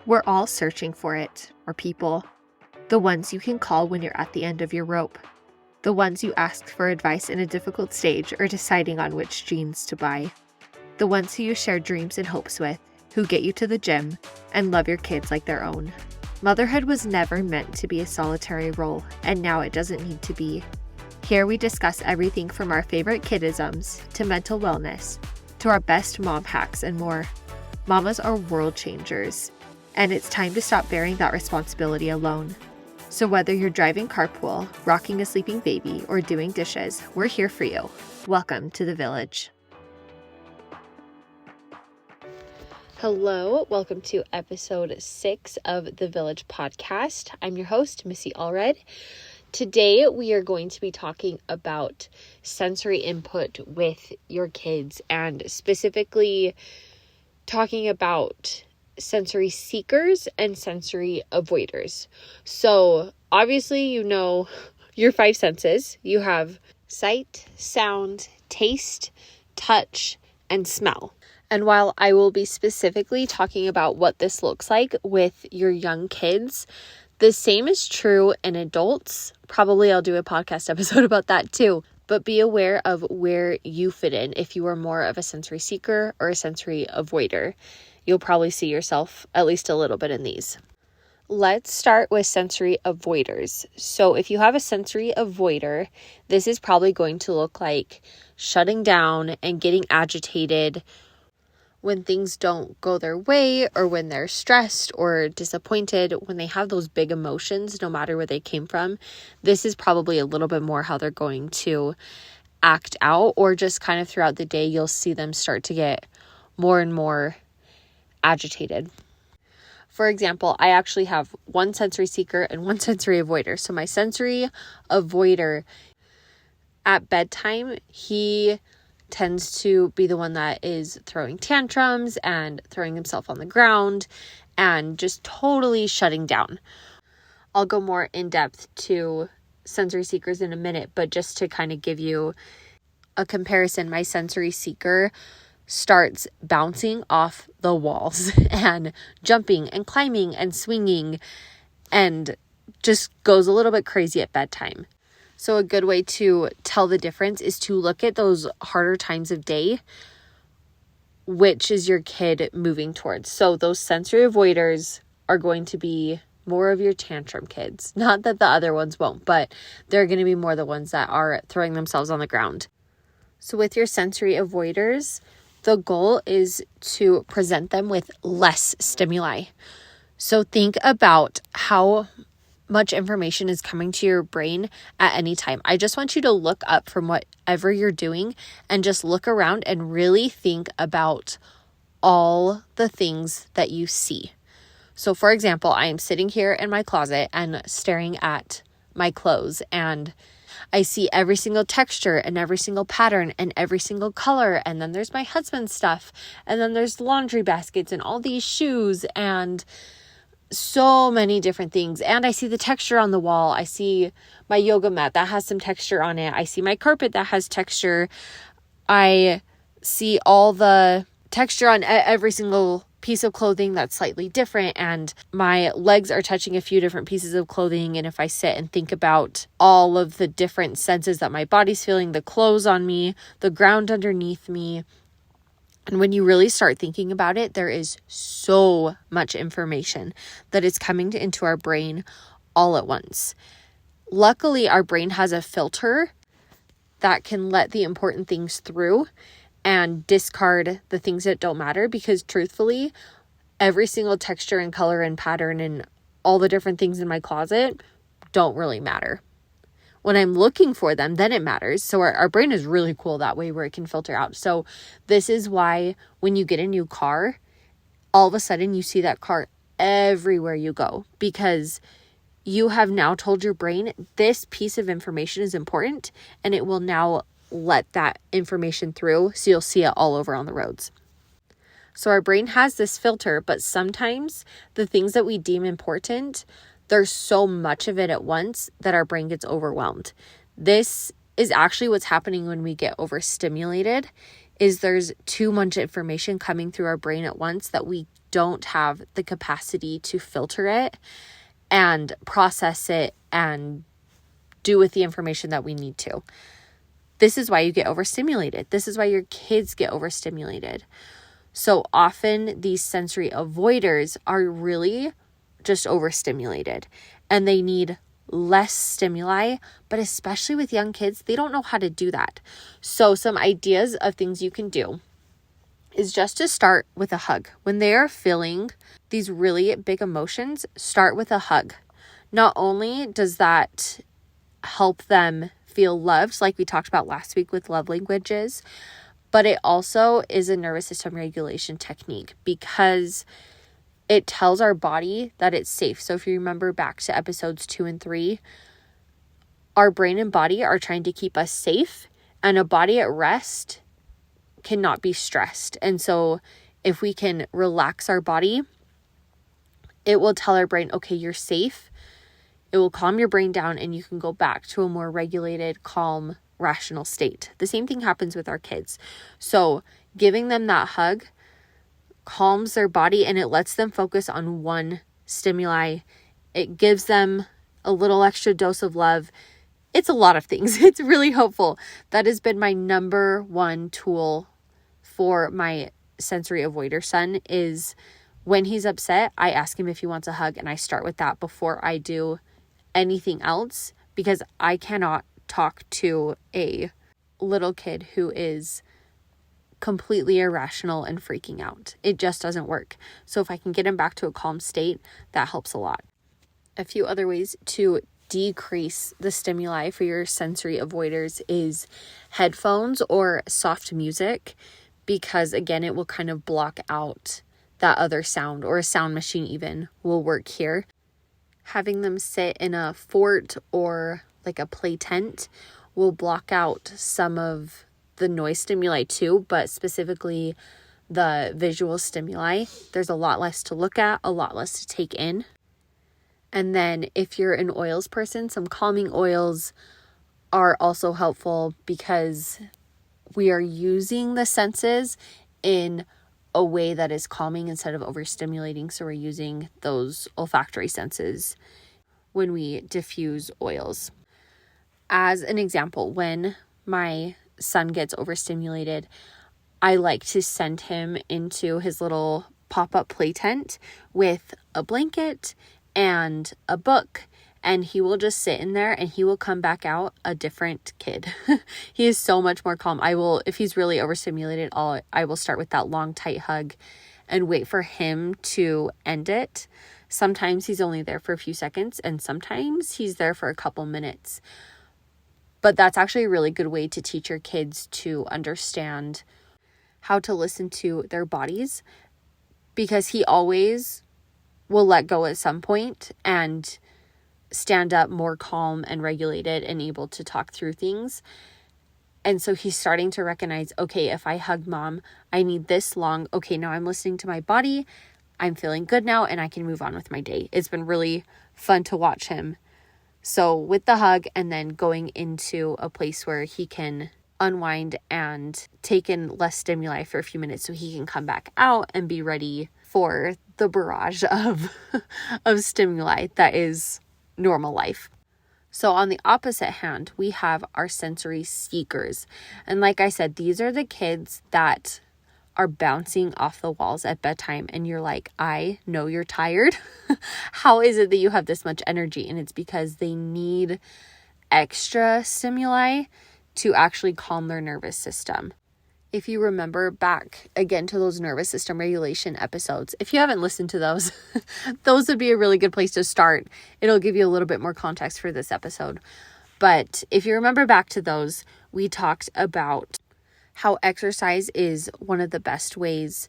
We're all searching for it, or people. The ones you can call when you're at the end of your rope. The ones you ask for advice in a difficult stage or deciding on which jeans to buy. The ones who you share dreams and hopes with, who get you to the gym and love your kids like their own. Motherhood was never meant to be a solitary role, and now it doesn't need to be. Here we discuss everything from our favorite kidisms to mental wellness to our best mom hacks and more. Mamas are world changers, and it's time to stop bearing that responsibility alone. So whether you're driving carpool, rocking a sleeping baby, or doing dishes, we're here for you. Welcome to the village. Hello, welcome to episode 6 of the Village podcast. I'm your host, Missy Allred. Today we are going to be talking about sensory input with your kids and specifically talking about sensory seekers and sensory avoiders. So obviously you know your 5 senses. You have sight, sound, taste, touch, and smell. And while I will be specifically talking about what this looks like with your young kids, the same is true in adults. Probably I'll do a podcast episode about that too. But be aware of where you fit in. If you are more of a sensory seeker or a sensory avoider, you'll probably see yourself at least a little bit in these. Let's start with sensory avoiders. So if you have a sensory avoider, this is probably going to look like shutting down and getting agitated when things don't go their way, or when they're stressed or disappointed, when they have those big emotions, no matter where they came from. This is probably a little bit more how they're going to act out, or just kind of throughout the day, you'll see them start to get more and more agitated. For example, I actually have one sensory seeker and one sensory avoider. So my sensory avoider at bedtime, he tends to be the one that is throwing tantrums and throwing himself on the ground and just totally shutting down. I'll go more in depth to sensory seekers in a minute, but just to kind of give you a comparison, my sensory seeker starts bouncing off the walls and jumping and climbing and swinging and just goes a little bit crazy at bedtime. So a good way to tell the difference is to look at those harder times of day, which is your kid moving towards. So those sensory avoiders are going to be more of your tantrum kids. Not that the other ones won't, but they're going to be more the ones that are throwing themselves on the ground. So with your sensory avoiders, the goal is to present them with less stimuli. So think about how much information is coming to your brain at any time. I just want you to look up from whatever you're doing and just look around and really think about all the things that you see. So for example, I am sitting here in my closet and staring at my clothes, and I see every single texture and every single pattern and every single color. And then there's my husband's stuff. And then there's laundry baskets and all these shoes and so many different things. And I see the texture on the wall. I see my yoga mat that has some texture on it. I see my carpet that has texture. I see all the texture on every single piece of clothing that's slightly different, and my legs are touching a few different pieces of clothing. And if I sit and think about all of the different senses that my body's feeling, the clothes on me, the ground underneath me, and when you really start thinking about it, there is so much information that is coming into our brain all at once. Luckily, our brain has a filter that can let the important things through and discard the things that don't matter, because truthfully, every single texture and color and pattern and all the different things in my closet don't really matter. When I'm looking for them, then it matters. So our brain is really cool that way, where it can filter out. So this is why when you get a new car, all of a sudden you see that car everywhere you go, because you have now told your brain this piece of information is important, and it will now let that information through. So you'll see it all over on the roads. So our brain has this filter, but sometimes the things that we deem important, there's so much of it at once that our brain gets overwhelmed. This is actually what's happening when we get overstimulated, is there's too much information coming through our brain at once that we don't have the capacity to filter it and process it and do with the information that we need to. This is why you get overstimulated. This is why your kids get overstimulated. So often these sensory avoiders are really just overstimulated and they need less stimuli, but especially with young kids, they don't know how to do that. So some ideas of things you can do is just to start with a hug. When they are feeling these really big emotions, start with a hug. Not only does that help them feel loved, like we talked about last week with love languages, but it also is a nervous system regulation technique because it tells our body that it's safe. So if you remember back to episodes 2 and 3, our brain and body are trying to keep us safe, and a body at rest cannot be stressed. And so if we can relax our body, it will tell our brain, okay, you're safe. It will calm your brain down and you can go back to a more regulated, calm, rational state. The same thing happens with our kids. So giving them that hug calms their body and it lets them focus on one stimuli. It gives them a little extra dose of love. It's a lot of things. It's really helpful. That has been my number one tool for my sensory avoider son is when he's upset, I ask him if he wants a hug and I start with that before I do anything else because I cannot talk to a little kid who is completely irrational and freaking out. It just doesn't work. So if I can get him back to a calm state, that helps a lot. A few other ways to decrease the stimuli for your sensory avoiders is headphones or soft music, because again, it will kind of block out that other sound, or a sound machine even will work here. Having them sit in a fort or like a play tent will block out some of the noise stimuli too, but specifically the visual stimuli. There's a lot less to look at, a lot less to take in. And then if you're an oils person, some calming oils are also helpful because we are using the senses in a way that is calming instead of overstimulating. So we're using those olfactory senses when we diffuse oils. As an example, when my son gets overstimulated, I like to send him into his little pop-up play tent with a blanket and a book, and he will just sit in there and he will come back out a different kid. He is so much more calm. If he's really overstimulated, I will start with that long, tight hug and wait for him to end it. Sometimes he's only there for a few seconds and sometimes he's there for a couple minutes. But that's actually a really good way to teach your kids to understand how to listen to their bodies, because he always will let go at some point and stand up more calm and regulated and able to talk through things. And so he's starting to recognize, okay, if I hug mom, I need this long. Okay, now I'm listening to my body. I'm feeling good now and I can move on with my day. It's been really fun to watch him. So with the hug and then going into a place where he can unwind and take in less stimuli for a few minutes so he can come back out and be ready for the barrage of stimuli that is normal life. So on the opposite hand, we have our sensory seekers. And like I said, these are the kids that are bouncing off the walls at bedtime and you're like, I know you're tired. How is it that you have this much energy? And it's because they need extra stimuli to actually calm their nervous system. If you remember back again to those nervous system regulation episodes, if you haven't listened to those, those would be a really good place to start. It'll give you a little bit more context for this episode. But if you remember back to those, we talked about how exercise is one of the best ways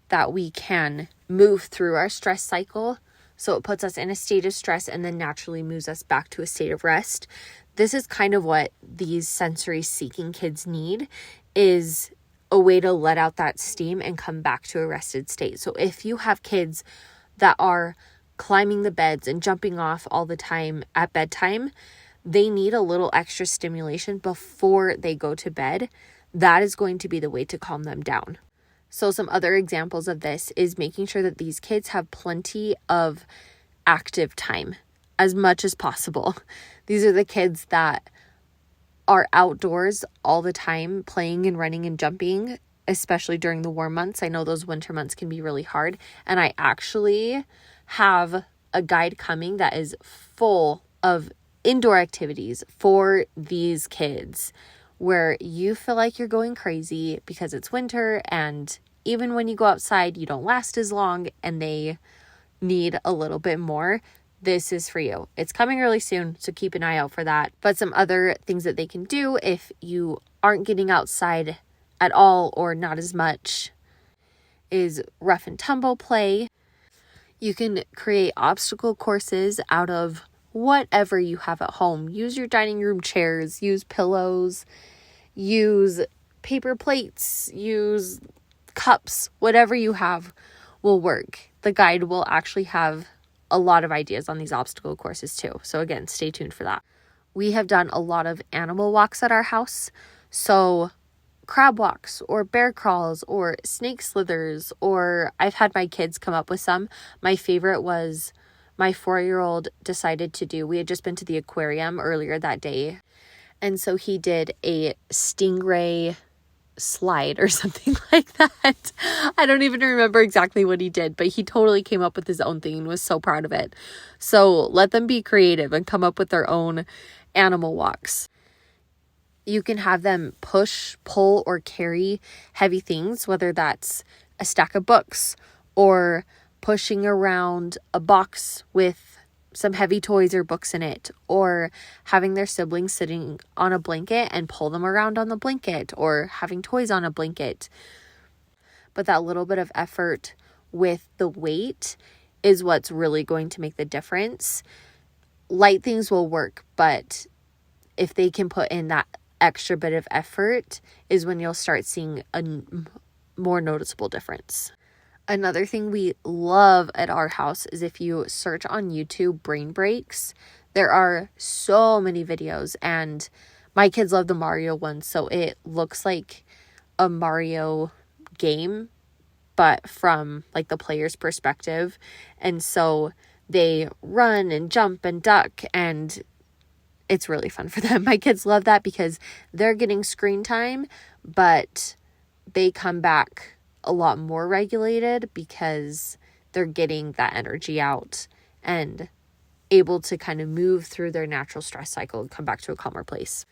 that we can move through our stress cycle. So it puts us in a state of stress and then naturally moves us back to a state of rest. This is kind of what these sensory seeking kids need, is a way to let out that steam and come back to a rested state. So if you have kids that are climbing the beds and jumping off all the time at bedtime, they need a little extra stimulation before they go to bed. That is going to be the way to calm them down. So some other examples of this is making sure that these kids have plenty of active time as much as possible. These are the kids that are outdoors all the time, playing and running and jumping, especially during the warm months. I know those winter months can be really hard. And I actually have a guide coming that is full of indoor activities for these kids where you feel like you're going crazy because it's winter, and even when you go outside, you don't last as long and they need a little bit more. This is for you. It's coming really soon, so keep an eye out for that. But some other things that they can do if you aren't getting outside at all or not as much is rough and tumble play. You can create obstacle courses out of whatever you have at home. Use your dining room chairs, use pillows, use paper plates, use cups, whatever you have will work. The guide will actually have a lot of ideas on these obstacle courses too. So again, stay tuned for that. We have done a lot of animal walks at our house. So crab walks or bear crawls or snake slithers, or I've had my kids come up with some. My favorite was my 4-year-old decided to do, we had just been to the aquarium earlier that day. And so he did a stingray slide or something like that. I don't even remember exactly what he did, but he totally came up with his own thing and was so proud of it. So let them be creative and come up with their own animal walks. You can have them push, pull, or carry heavy things, whether that's a stack of books or pushing around a box with some heavy toys or books in it, or having their siblings sitting on a blanket and pull them around on the blanket, or having toys on a blanket. But that little bit of effort with the weight is what's really going to make the difference. Light things will work, but if they can put in that extra bit of effort is when you'll start seeing a more noticeable difference. Another thing we love at our house is if you search on YouTube brain breaks, there are so many videos, and my kids love the Mario one, so it looks like a Mario game, but from like the player's perspective. And so they run and jump and duck, and it's really fun for them. My kids love that because they're getting screen time, but they come back a lot more regulated because they're getting that energy out and able to kind of move through their natural stress cycle and come back to a calmer place.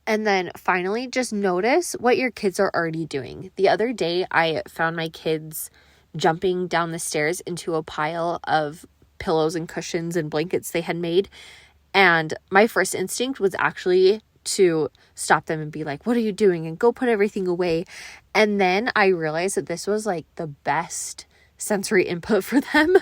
And then finally, just notice what your kids are already doing. The other day, I found my kids jumping down the stairs into a pile of pillows and cushions and blankets they had made. And my first instinct was actually to stop them and be like, what are you doing? And go put everything away. And then I realized that this was like the best sensory input for them.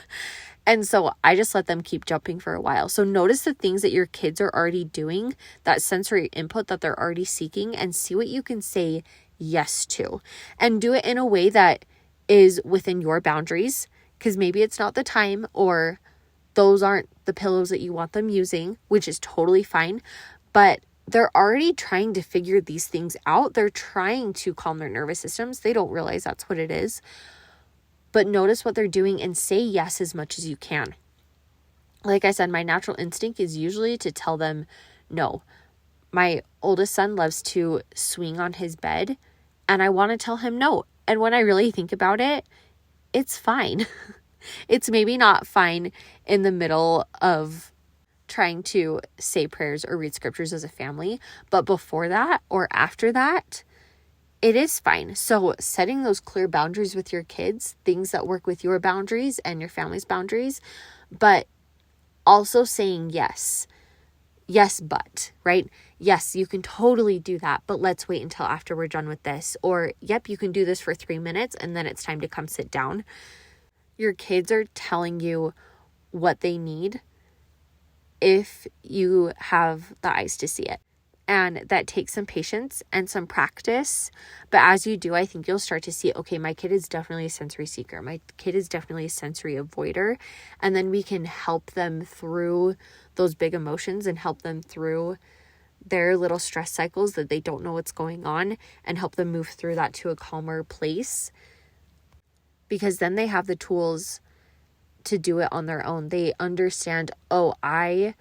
And so I just let them keep jumping for a while. So notice the things that your kids are already doing, that sensory input that they're already seeking, and see what you can say yes to. And do it in a way that is within your boundaries, because maybe it's not the time, or those aren't the pillows that you want them using, which is totally fine. But they're already trying to figure these things out. They're trying to calm their nervous systems. They don't realize that's what it is. But notice what they're doing and say yes as much as you can. Like I said, my natural instinct is usually to tell them no. My oldest son loves to swing on his bed, and I want to tell him no. And when I really think about it, it's fine. It's maybe not fine in the middle of trying to say prayers or read scriptures as a family, but before that or after that, it is fine. So setting those clear boundaries with your kids, things that work with your boundaries and your family's boundaries, but also saying yes, but, right? Yes, you can totally do that, but let's wait until after we're done with this. Or, yep, you can do this for 3 minutes and then it's time to come sit down. Your kids are telling you what they need if you have the eyes to see it. And that takes some patience and some practice. But as you do, I think you'll start to see, okay, my kid is definitely a sensory seeker. My kid is definitely a sensory avoider. And then we can help them through those big emotions and help them through their little stress cycles that they don't know what's going on, and help them move through that to a calmer place because then they have the tools to do it on their own. They understand, oh, I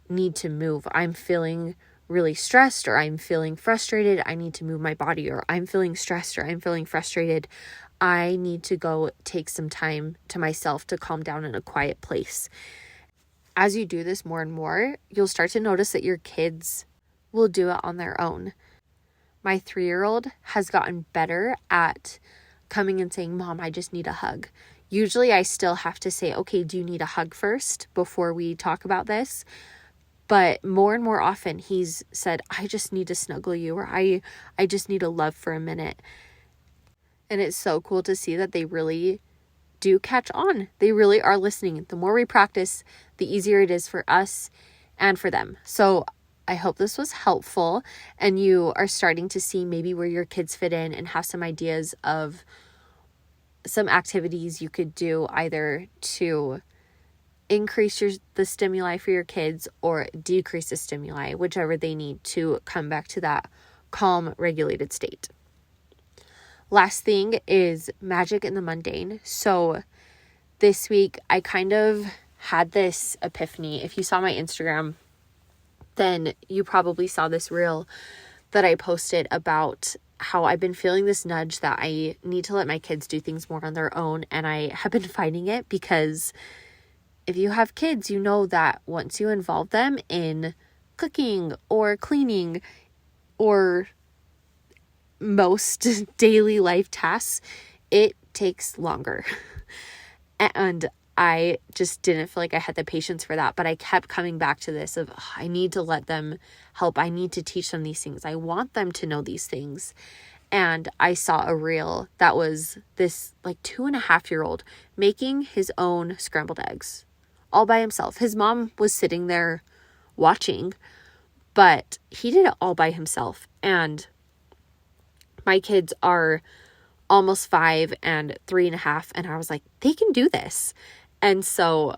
need to move. I'm feeling really stressed, or I'm feeling frustrated. I need to move my body, or I'm feeling stressed, or I'm feeling frustrated. I need to go take some time to myself to calm down in a quiet place. As you do this more and more, you'll start to notice that your kids will do it on their own. My 3-year-old has gotten better at coming and saying, Mom, I just need a hug. Usually I still have to say, okay, do you need a hug first before we talk about this? But more and more often he's said, I just need to snuggle you, or I just need a love for a minute. And it's so cool to see that they really do catch on. They really are listening. The more we practice, the easier it is for us and for them. So I hope this was helpful and you are starting to see maybe where your kids fit in and have some ideas of some activities you could do either to increase the stimuli for your kids or decrease the stimuli, whichever they need to come back to that calm, regulated state. Last thing is magic in the mundane. So this week I kind of had this epiphany. If you saw my Instagram, then you probably saw this reel that I posted about how I've been feeling this nudge that I need to let my kids do things more on their own. And I have been fighting it because if you have kids, you know that once you involve them in cooking or cleaning or most daily life tasks, it takes longer. And I just didn't feel like I had the patience for that. But I kept coming back to this of, I need to let them help. I need to teach them these things. I want them to know these things. And I saw a reel that was this like 2.5-year-old making his own scrambled eggs all by himself. His mom was sitting there watching, but he did it all by himself. And my kids are almost 5 and 3.5. And I was like, they can do this. And so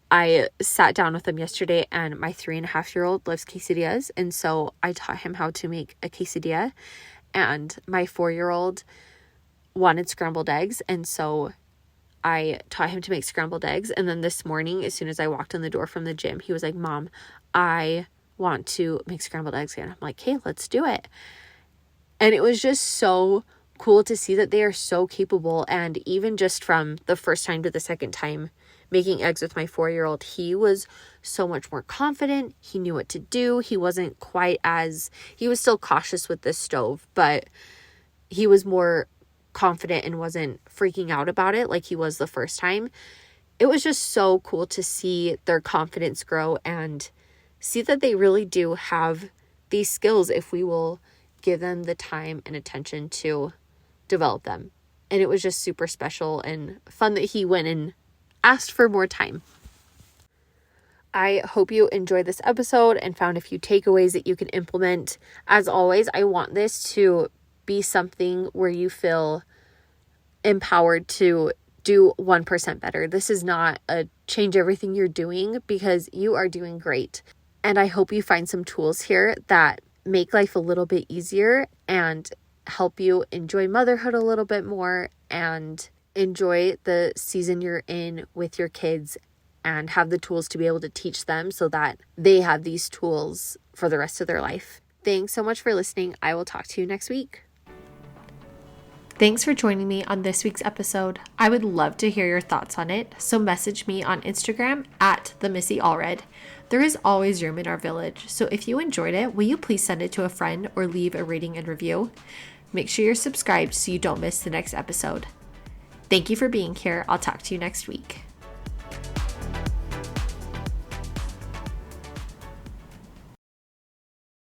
I sat down with them yesterday, and my 3.5-year-old loves quesadillas. And so I taught him how to make a quesadilla, and my 4-year-old wanted scrambled eggs. And so I taught him to make scrambled eggs. And then this morning, as soon as I walked in the door from the gym, he was like, Mom, I want to make scrambled eggs again. I'm like, hey, let's do it. And it was just so cool to see that they are so capable. And even just from the first time to the second time making eggs with my 4-year-old, he was so much more confident. He knew what to do. He wasn't he was still cautious with the stove, but he was more confident and wasn't freaking out about it like he was the first time. It was just so cool to see their confidence grow and see that they really do have these skills if we will give them the time and attention to develop them. And it was just super special and fun that he went and asked for more time. I hope you enjoyed this episode and found a few takeaways that you can implement. As always, I want this to be something where you feel empowered to do 1% better. This is not a change everything you're doing, because you are doing great. And I hope you find some tools here that make life a little bit easier and help you enjoy motherhood a little bit more and enjoy the season you're in with your kids and have the tools to be able to teach them so that they have these tools for the rest of their life. Thanks so much for listening. I will talk to you next week. Thanks for joining me on this week's episode. I would love to hear your thoughts on it, so message me on Instagram at @themissy_allred. There is always room in our village, so if you enjoyed it, will you please send it to a friend or leave a rating and review? Make sure you're subscribed so you don't miss the next episode. Thank you for being here. I'll talk to you next week.